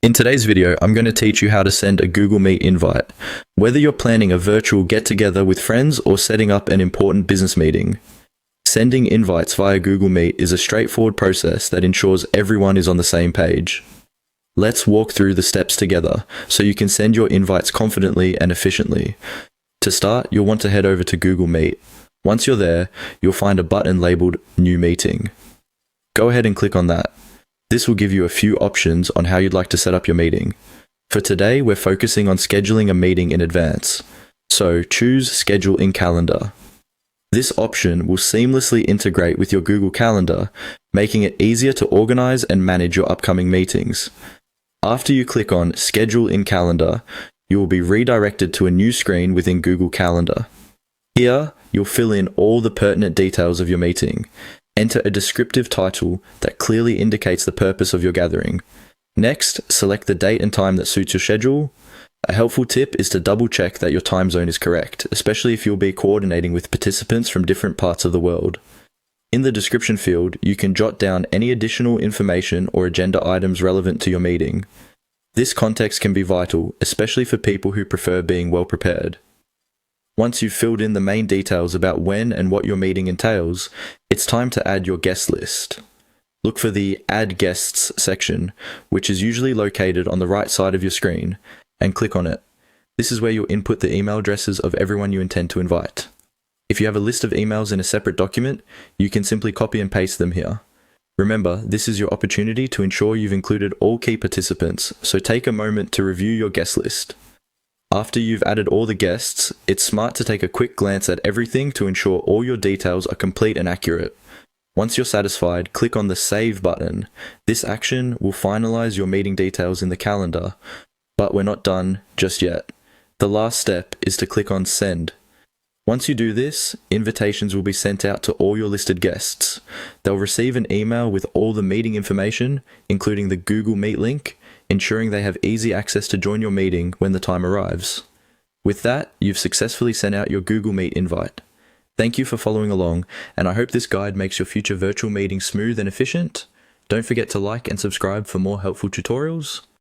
In today's video, I'm going to teach you how to send a Google Meet invite, whether you're planning a virtual get-together with friends or setting up an important business meeting. Sending invites via Google Meet is a straightforward process that ensures everyone is on the same page. Let's walk through the steps together so you can send your invites confidently and efficiently. To start, you'll want to head over to Google Meet. Once you're there, you'll find a button labeled New Meeting. Go ahead and click on that. This will give you a few options on how you'd like to set up your meeting. For today, we're focusing on scheduling a meeting in advance. So choose Schedule in Calendar. This option will seamlessly integrate with your Google Calendar, making it easier to organize and manage your upcoming meetings. After you click on Schedule in Calendar, you will be redirected to a new screen within Google Calendar. Here, you'll fill in all the pertinent details of your meeting. Enter a descriptive title that clearly indicates the purpose of your gathering. Next, select the date and time that suits your schedule. A helpful tip is to double check that your time zone is correct, especially if you'll be coordinating with participants from different parts of the world. In the description field, you can jot down any additional information or agenda items relevant to your meeting. This context can be vital, especially for people who prefer being well prepared. Once you've filled in the main details about when and what your meeting entails, it's time to add your guest list. Look for the Add Guests section, which is usually located on the right side of your screen, and click on it. This is where you'll input the email addresses of everyone you intend to invite. If you have a list of emails in a separate document, you can simply copy and paste them here. Remember, this is your opportunity to ensure you've included all key participants, so take a moment to review your guest list. After you've added all the guests, it's smart to take a quick glance at everything to ensure all your details are complete and accurate. Once you're satisfied, click on the Save button. This action will finalize your meeting details in the calendar, but we're not done just yet. The last step is to click on Send. Once you do this, invitations will be sent out to all your listed guests. They'll receive an email with all the meeting information, including the Google Meet link, ensuring they have easy access to join your meeting when the time arrives. With that, you've successfully sent out your Google Meet invite. Thank you for following along, and I hope this guide makes your future virtual meetings smooth and efficient. Don't forget to like and subscribe for more helpful tutorials.